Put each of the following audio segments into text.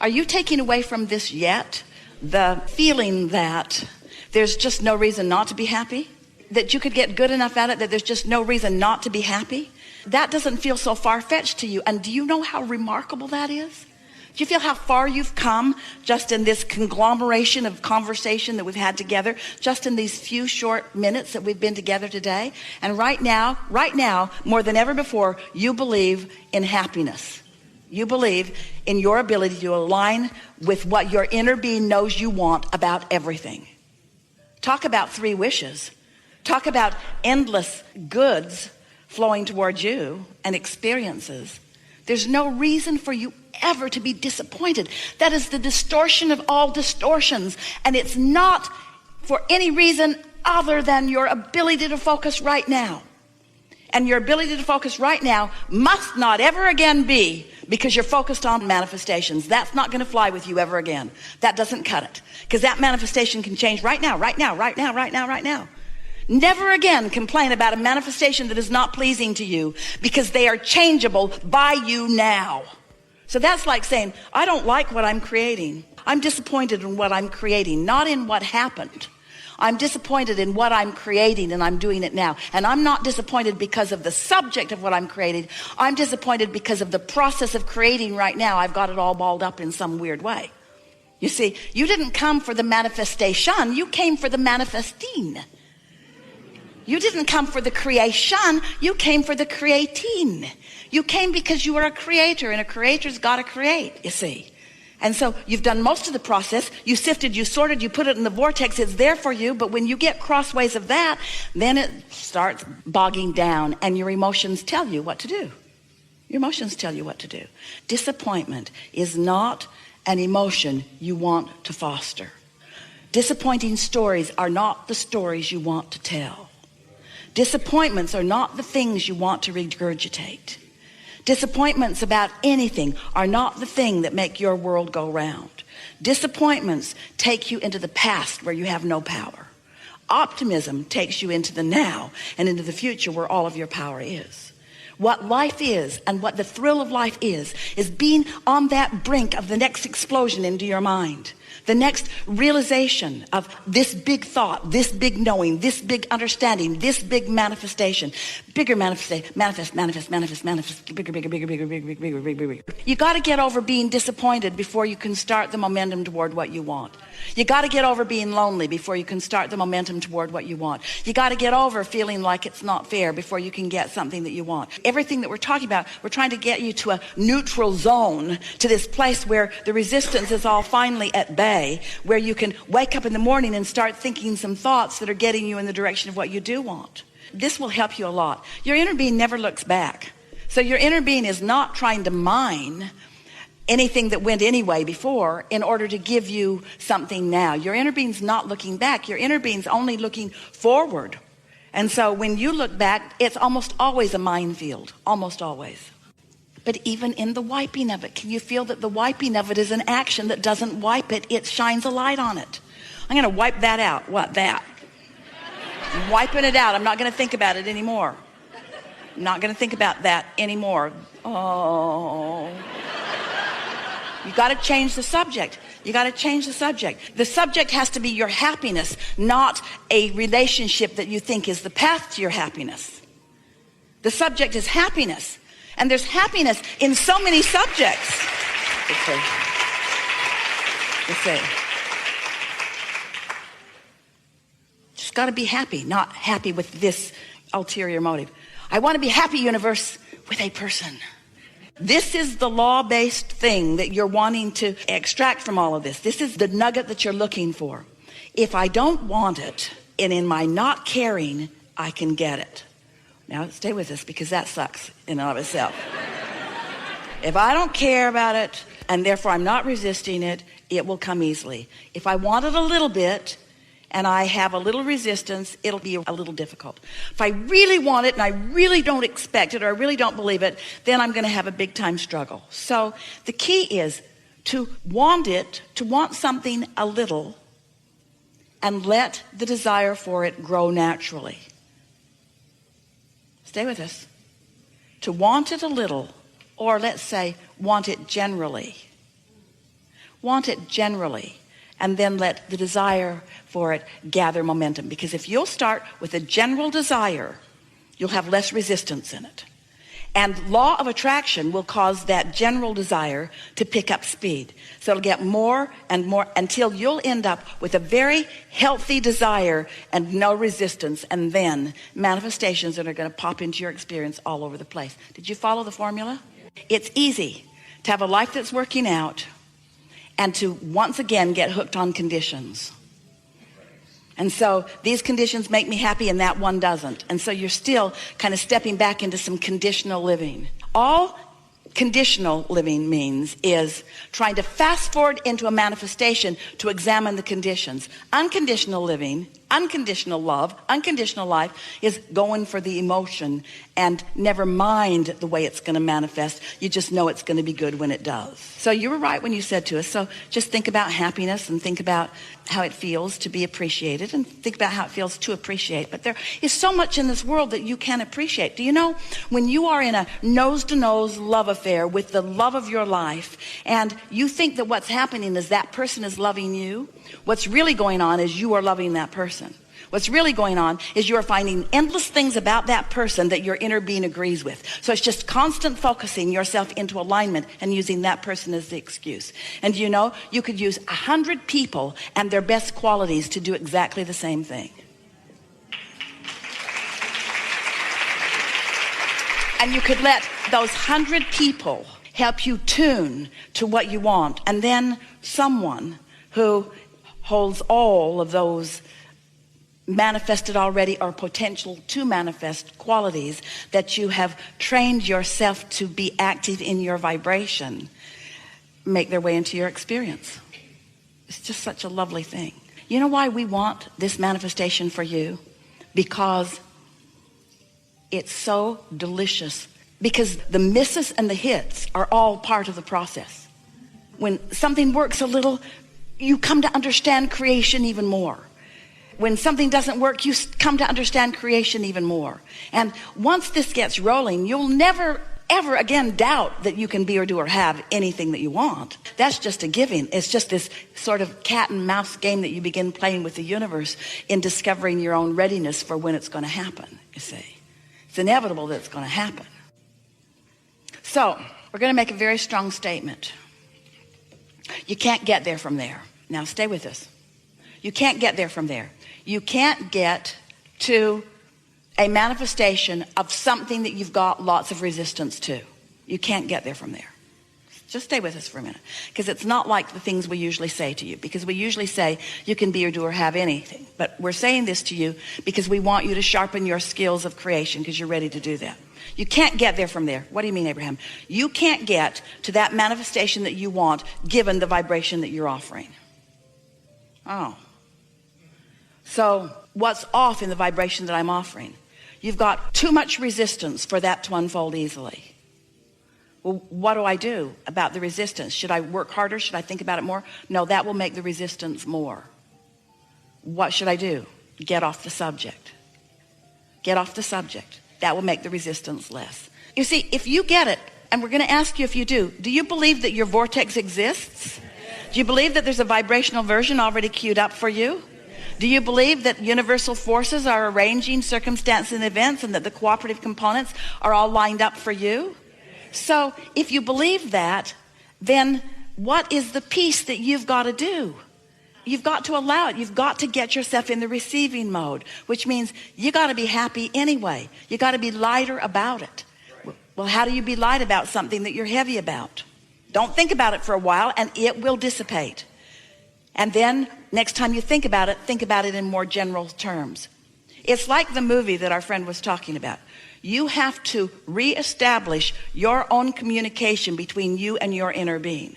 Are you taking away from this yet the feeling that there's just no reason not to be happy? That you could get good enough at it that there's just no reason not to be happy? That doesn't feel so far-fetched to you. And do you know how remarkable that is? Do you feel how far you've come just in this conglomeration of conversation that we've had together, just in these few short minutes that we've been together today? And right now, more than ever before, you believe in happiness. You believe in your ability to align with what your inner being knows you want about everything. Talk about 3 wishes. Talk about endless goods flowing towards you and experiences. There's no reason for you ever to be disappointed. That is the distortion of all distortions. And it's not for any reason other than your ability to focus right now. And your ability to focus right now must not ever again be because you're focused on manifestations. That's not going to fly with you ever again. That doesn't cut it. Because that manifestation can change right now. Never again complain about a manifestation that is not pleasing to you, because they are changeable by you now. So that's like saying, I don't like what I'm creating. I'm disappointed in what I'm creating, not in what happened. I'm disappointed in what I'm creating, and I'm doing it now. And I'm not disappointed because of the subject of what I'm creating. I'm disappointed because of the process of creating right now. I've got it all balled up in some weird way. You see, you didn't come for the manifestation. You came for the manifesting. You didn't come for the creation. You came for the creating. You came because you are a creator, and a creator's got to create, you see. And so you've done most of the process. You sifted, you sorted, you put it in the vortex. It's there for you. But when you get crossways of that, then it starts bogging down, and your emotions tell you what to do. Your emotions tell you what to do. Disappointment is not an emotion you want to foster. Disappointing stories are not the stories you want to tell. Disappointments are not the things you want to regurgitate. Disappointments about anything are not the thing that make your world go round. Disappointments take you into the past where you have no power. Optimism takes you into the now and into the future where all of your power is. What life is and what the thrill of life is being on that brink of the next explosion into your mind. The next realization of this big thought, this big knowing, this big understanding, this big manifestation. Bigger manifest, bigger. You got to get over being disappointed before you can start the momentum toward what you want. You got to get over being lonely before you can start the momentum toward what you want. You got to get over feeling like it's not fair before you can get something that you want. Everything that we're talking about, we're trying to get you to a neutral zone, to this place where the resistance is all finally at bay, where you can wake up in the morning and start thinking some thoughts that are getting you in the direction of what you do want. This will help you a lot. Your inner being never looks back. So your inner being is not trying to mine anything that went anyway before in order to give you something now. Your inner being's not looking back. Your inner being's only looking forward. And so when you look back, it's almost always a minefield, almost always. But even in the wiping of it, can you feel that the wiping of it is an action that doesn't wipe it? It shines a light on it. I'm going to wipe that out. What? That. I'm wiping it out. I'm not going to think about it anymore. I'm not going to think about that anymore. Oh. You got to change the subject. You got to change the subject. The subject has to be your happiness, not a relationship that you think is the path to your happiness. The subject is happiness. And there's happiness in so many subjects. Let's see. Just got to be happy, not happy with this ulterior motive. I want to be happy, universe, with a person. This is the law-based thing that you're wanting to extract from all of this. This is the nugget that you're looking for. If I don't want it, and in my not caring, I can get it. Now, stay with us, because that sucks in and of itself. If I don't care about it, and therefore I'm not resisting it, it will come easily. If I want it a little bit, and I have a little resistance, it'll be a little difficult. If I really want it, and I really don't expect it, or I really don't believe it, then I'm going to have a big time struggle. So the key is to want it, to want something a little, and let the desire for it grow naturally. Stay with us. To want it a little, or let's say want it generally. Want it generally, and then let the desire for it gather momentum. Because if you'll start with a general desire, you'll have less resistance in it. And law of attraction will cause that general desire to pick up speed. So it'll get more and more until you'll end up with a very healthy desire and no resistance. And then manifestations that are going to pop into your experience all over the place. Did you follow the formula? It's easy to have a life that's working out and to once again get hooked on conditions. And so these conditions make me happy and that one doesn't. And so you're still kind of stepping back into some conditional living. All conditional living means is trying to fast forward into a manifestation to examine the conditions. Unconditional living, unconditional love, unconditional life is going for the emotion and never mind the way it's going to manifest. You just know it's going to be good when it does. So you were right when you said to us, so just think about happiness and think about how it feels to be appreciated and think about how it feels to appreciate. But there is so much in this world that you can appreciate. Do you know when you are in a nose-to-nose love affair with the love of your life and you think that what's happening is that person is loving you, what's really going on is you are loving that person. What's really going on is you are finding endless things about that person that your inner being agrees with. So it's just constant focusing yourself into alignment and using that person as the excuse. And you know, you could use 100 people and their best qualities to do exactly the same thing. And you could let those 100 people help you tune to what you want. And then someone who holds all of those manifested already or potential to manifest qualities that you have trained yourself to be active in your vibration make their way into your experience. It's just such a lovely thing. You know why we want this manifestation for you? Because it's so delicious. Because the misses and the hits are all part of the process. When something works a little, you come to understand creation even more. When something doesn't work, you come to understand creation even more. And once this gets rolling, you'll never, ever again doubt that you can be or do or have anything that you want. That's just a giving. It's just this sort of cat and mouse game that you begin playing with the universe in discovering your own readiness for when it's going to happen, you see. It's inevitable that it's going to happen. So, we're going to make a very strong statement. You can't get there from there. Now, stay with us. You can't get there from there. You can't get to a manifestation of something that you've got lots of resistance to. You can't get there from there. Just stay with us for a minute. Because it's not like the things we usually say to you. Because we usually say you can be or do or have anything. But we're saying this to you because we want you to sharpen your skills of creation because you're ready to do that. You can't get there from there. What do you mean, Abraham? You can't get to that manifestation that you want given the vibration that you're offering. Oh. So what's off in the vibration that I'm offering? You've got too much resistance for that to unfold easily. Well, what do I do about the resistance? Should I work harder? Should I think about it more? No, that will make the resistance more. What should I do? Get off the subject. Get off the subject. That will make the resistance less. You see, if you get it, and we're going to ask you if you do you believe that your vortex exists? Do you believe that there's a vibrational version already queued up for you? Do you believe that universal forces are arranging circumstances and events and that the cooperative components are all lined up for you? So if you believe that, then what is the piece that you've got to do? You've got to allow it. You've got to get yourself in the receiving mode, which means you got to be happy anyway. You got to be lighter about it. Well, how do you be light about something that you're heavy about? Don't think about it for a while and it will dissipate. And then next time you think about it in more general terms. It's like the movie that our friend was talking about. You have to reestablish your own communication between you and your inner being.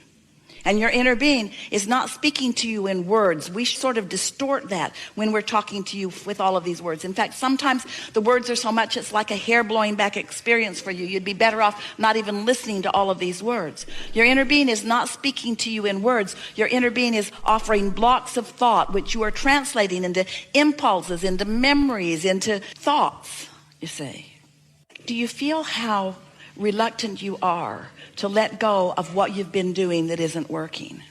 And your inner being is not speaking to you in words. We sort of distort that when we're talking to you with all of these words. In fact, sometimes the words are so much it's like a hair blowing back experience for you. You'd be better off not even listening to all of these words. Your inner being is not speaking to you in words. Your inner being is offering blocks of thought which you are translating into impulses, into memories, into thoughts, you see. Do you feel how reluctant you are to let go of what you've been doing that isn't working?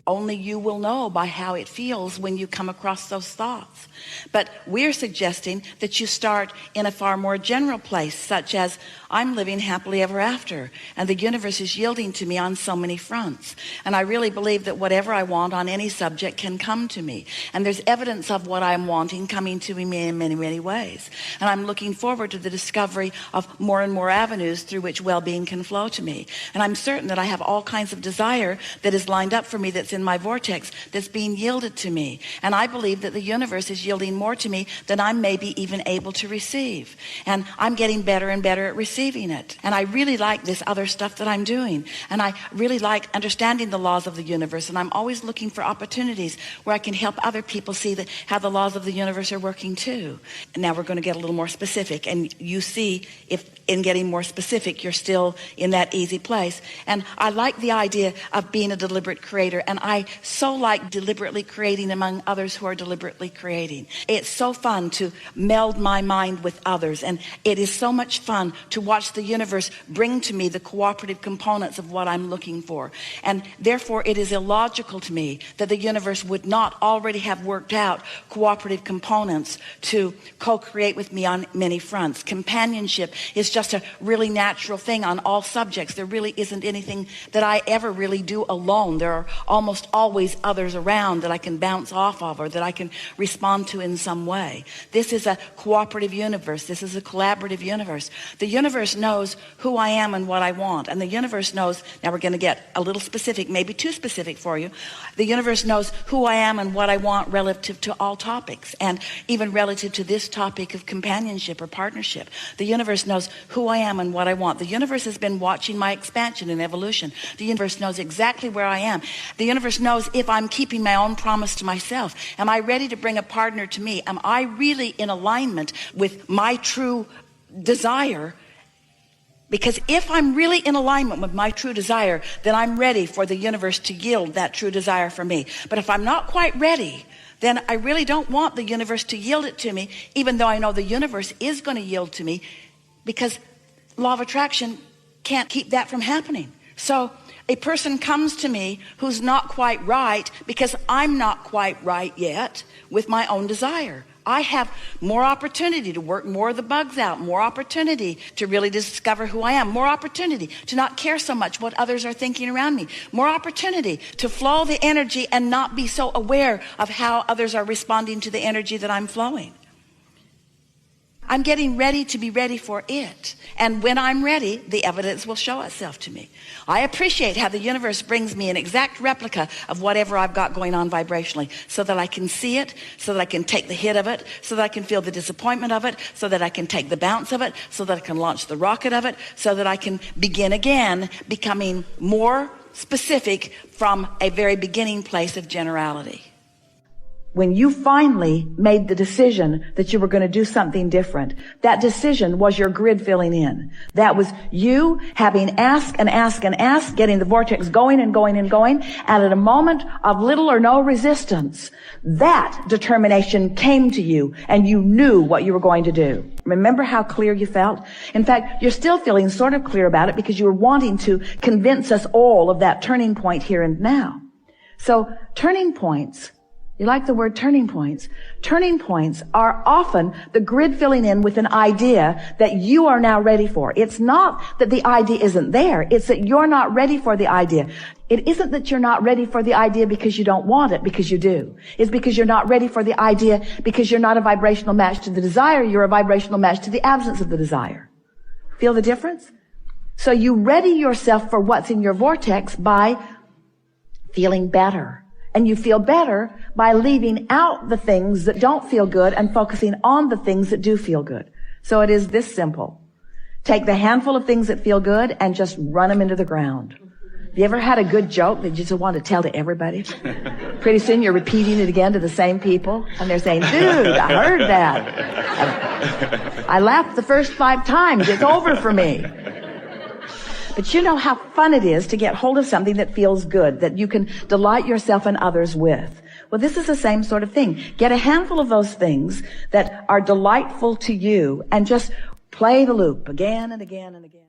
only you will know by how it feels when you come across those thoughts. But we're suggesting that you start in a far more general place, such as, I'm living happily ever after, and the universe is yielding to me on so many fronts. And I really believe that whatever I want on any subject can come to me. And there's evidence of what I'm wanting coming to me in many, many ways. And I'm looking forward to the discovery of more and more avenues through which well-being can flow to me. And I'm certain that I have all kinds of desire that is lined up for me, that's in my vortex, that's being yielded to me. And I believe that the universe is yielding more to me than I'm maybe even able to receive. And I'm getting better and better at receiving it. And I really like this other stuff that I'm doing. And I really like understanding the laws of the universe. And I'm always looking for opportunities where I can help other people see how the laws of the universe are working too. And now we're going to get a little more specific. And you see if in getting more specific, you're still in that easy place. And I like the idea of being a deliberate creator. And I so like deliberately creating among others who are deliberately creating. It's so fun to meld my mind with others. And it is so much fun to watch the universe bring to me the cooperative components of what I'm looking for. And therefore, it is illogical to me that the universe would not already have worked out cooperative components to co-create with me on many fronts. Companionship is just a really natural thing on all subjects. There really isn't anything that I ever really do alone. There are almost always others around that I can bounce off of or that I can respond to in some way. This is a cooperative universe. This is a collaborative universe. The universe knows who I am and what I want. And the universe knows, now we're going to get a little specific, maybe too specific for you. The universe knows who I am and what I want relative to all topics, and even relative to this topic of companionship or partnership. The universe knows who I am and what I want. The universe has been watching my expansion and evolution. The universe knows exactly where I am. The universe knows if I'm keeping my own promise to myself. Am I ready to bring a partner to me? Am I really in alignment with my true desire? Because if I'm really in alignment with my true desire, then I'm ready for the universe to yield that true desire for me. But if I'm not quite ready, then I really don't want the universe to yield it to me, even though I know the universe is going to yield to me, because law of attraction can't keep that from happening. So a person comes to me who's not quite right because I'm not quite right yet with my own desire. I have more opportunity to work more of the bugs out, more opportunity to really discover who I am, more opportunity to not care so much what others are thinking around me, more opportunity to flow the energy and not be so aware of how others are responding to the energy that I'm flowing. I'm getting ready to be ready for it. And when I'm ready, the evidence will show itself to me. I appreciate how the universe brings me an exact replica of whatever I've got going on vibrationally, so that I can see it, so that I can take the hit of it, so that I can feel the disappointment of it, so that I can take the bounce of it, so that I can launch the rocket of it, so that I can begin again, becoming more specific from a very beginning place of generality. When you finally made the decision that you were going to do something different, that decision was your grid filling in. That was you having asked and asked and asked, getting the vortex going and going and going, and at a moment of little or no resistance, that determination came to you and you knew what you were going to do. Remember how clear you felt? In fact, you're still feeling sort of clear about it because you were wanting to convince us all of that turning point here and now. So turning points, you like the word turning points? Turning points are often the grid filling in with an idea that you are now ready for. It's not that the idea isn't there. It's that you're not ready for the idea. It isn't that you're not ready for the idea because you don't want it, because you do. It's because you're not ready for the idea because you're not a vibrational match to the desire. You're a vibrational match to the absence of the desire. Feel the difference? So you ready yourself for what's in your vortex by feeling better. And you feel better by leaving out the things that don't feel good and focusing on the things that do feel good. So it is this simple. Take the handful of things that feel good and just run them into the ground. Have you ever had a good joke that you just want to tell to everybody? Pretty soon you're repeating it again to the same people, and they're saying, dude, I heard that. I laughed the first 5 times. It's over for me. But you know how fun it is to get hold of something that feels good, that you can delight yourself and others with. Well, this is the same sort of thing. Get a handful of those things that are delightful to you and just play the loop again and again and again.